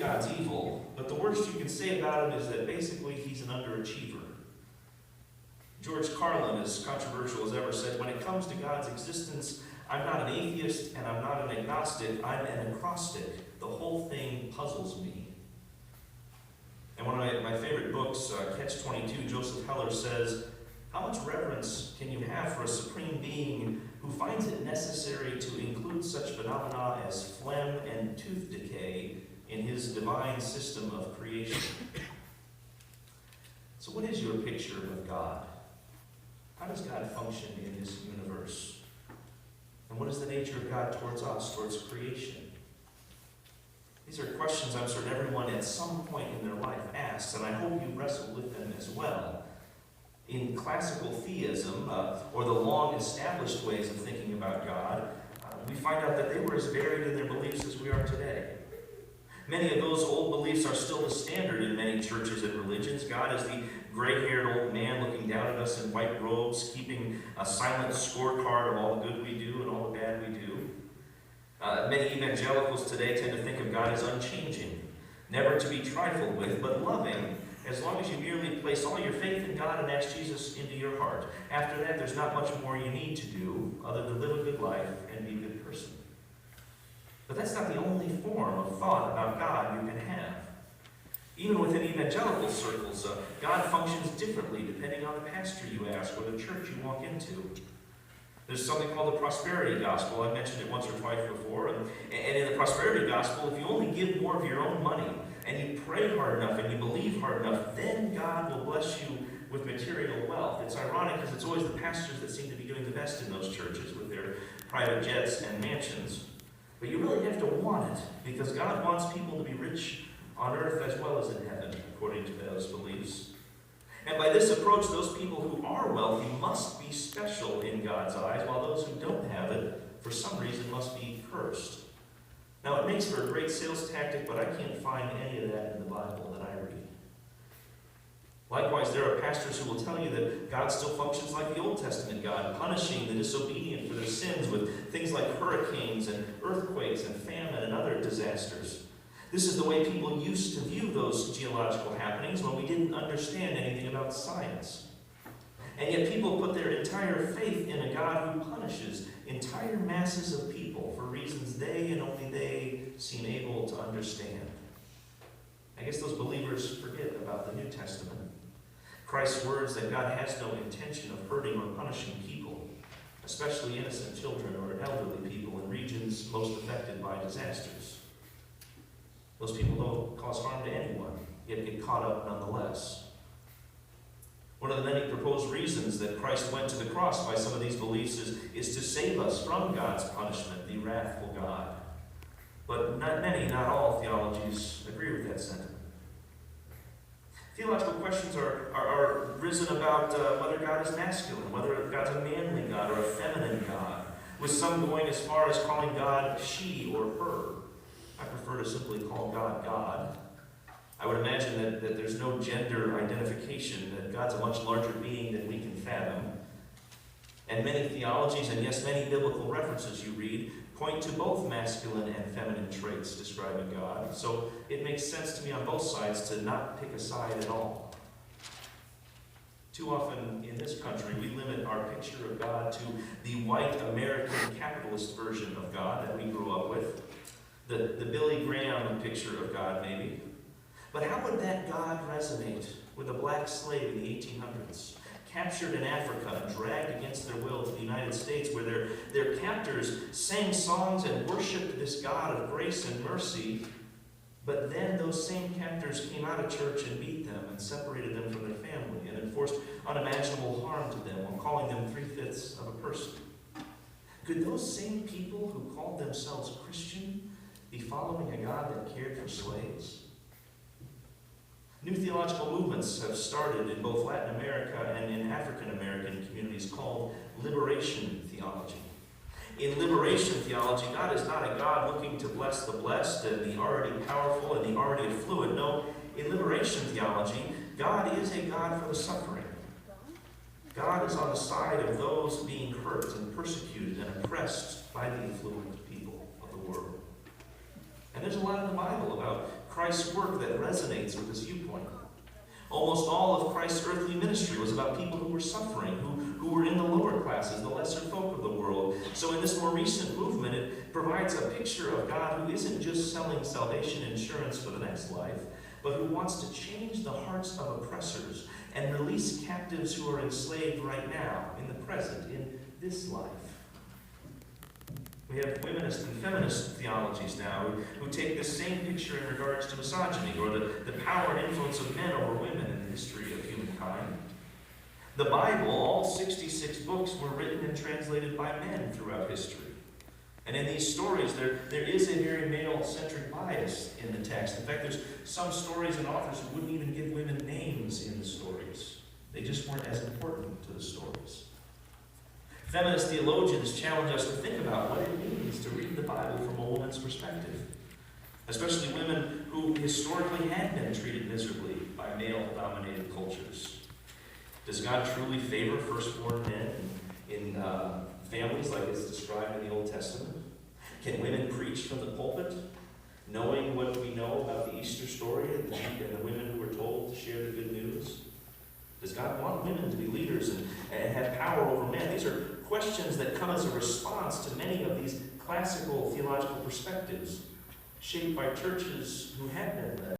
God's evil, but the worst you can say about him is that basically he's an underachiever. George Carlin, as controversial as ever, said, when it comes to God's existence, I'm not an atheist and I'm not an agnostic, I'm an acrostic. The whole thing puzzles me. And one of my favorite books, Catch-22, Joseph Heller says, how much reverence can you have for a supreme being who finds it necessary to include such phenomena as phlegm and tooth decay in his divine system of creation? So what is your picture of God? How does God function in this universe? And what is the nature of God towards us, towards creation? These are questions I'm certain everyone at some point in their life asks, and I hope you wrestle with them as well. In classical theism, or the long-established ways of thinking about God, we find out that they were as varied in their beliefs as we are today. Many of those old beliefs are still the standard in many churches and religions. God is the gray-haired old man looking down at us in white robes, keeping a silent scorecard of all the good we do and all the bad we do. Many evangelicals today tend to think of God as unchanging, never to be trifled with, but loving, as long as you merely place all your faith in God and ask Jesus into your heart. After that, there's not much more you need to do other than live a good life and be a good person. But that's not the only form of thought about God you can have. Even within evangelical circles, God functions differently depending on the pastor you ask or the church you walk into. There's something called the prosperity gospel. I've mentioned it once or twice before. And in the prosperity gospel, if you only give more of your own money, and you pray hard enough, and you believe hard enough, then God will bless you with material wealth. It's ironic because it's always the pastors that seem to be doing the best in those churches with their private jets and mansions. But you really have to want it, because God wants people to be rich on earth as well as in heaven, according to those beliefs. And by this approach, those people who are wealthy must be special in God's eyes, while those who don't have it, for some reason, must be cursed. Now, it makes for a great sales tactic, but I can't find any of that in the Bible that I read. Likewise, there are pastors who will tell you that God still functions like the Old Testament God, punishing the disobedient for their sins with things like hurricanes and earthquakes and famine and other disasters. This is the way people used to view those geological happenings when we didn't understand anything about science. And yet people put their entire faith in a God who punishes entire masses of people for reasons they and only they seem able to understand. I guess those believers forget about the New Testament. Christ's words that God has no intention of hurting or punishing people, especially innocent children or elderly people in regions most affected by disasters. Those people don't cause harm to anyone, yet get caught up nonetheless. One of the many proposed reasons that Christ went to the cross by some of these beliefs is to save us from God's punishment, the wrathful God. But not all theologies agree with that sentiment. Theological questions are risen about whether God is masculine, whether God's a manly God or a feminine God, with some going as far as calling God she or her. I prefer to simply call God God. I would imagine that there's no gender identification, that God's a much larger being than we can fathom. And many theologies, and yes, many biblical references you read, point to both masculine and feminine traits describing God. So it makes sense to me on both sides to not pick a side at all. Too often in this country, we limit our picture of God to the white American capitalist version of God that we grew up with. The Billy Graham picture of God, maybe. But how would that God resonate with a black slave in the 1800s, captured in Africa and dragged against their will to the United States, where their captors sang songs and worshipped this God of grace and mercy, but then those same captors came out of church and beat them and separated them from their family and enforced unimaginable harm to them while calling them 3/5 of a person? Could those same people who called themselves Christian be following a God that cared for slaves? New theological movements have started in both Latin America and in African American communities called liberation theology. In liberation theology, God is not a God looking to bless the blessed and the already powerful and the already affluent. No, in liberation theology, God is a God for the suffering. God is on the side of those being hurt and persecuted and oppressed by the affluent people of the world. And there's a lot in the Bible about Christ's work that resonates with this viewpoint. Almost all of Christ's earthly ministry was about people who were suffering, who were in the lower classes, the lesser folk of the world. So in this more recent movement, it provides a picture of God who isn't just selling salvation insurance for the next life, but who wants to change the hearts of oppressors and release captives who are enslaved right now, in the present, in this life. We have womanist and feminist theologies now who take this same picture in regards to misogyny or the power and influence of men over women in the history of humankind. The Bible, all 66 books, were written and translated by men throughout history. And in these stories, there is a very male-centric bias in the text. In fact, there's some stories and authors who wouldn't even give women names in the stories. They just weren't as important to the stories. Feminist theologians challenge us to think about what it means to read the Bible from a woman's perspective, especially women who historically had been treated miserably by male-dominated cultures. Does God truly favor firstborn men in families like it's described in the Old Testament? Can women preach from the pulpit, knowing what we know about the Easter story and the women who were told to share the good news? Does God want women to be leaders and have power over men? These are questions that come as a response to many of these classical theological perspectives shaped by churches who had been led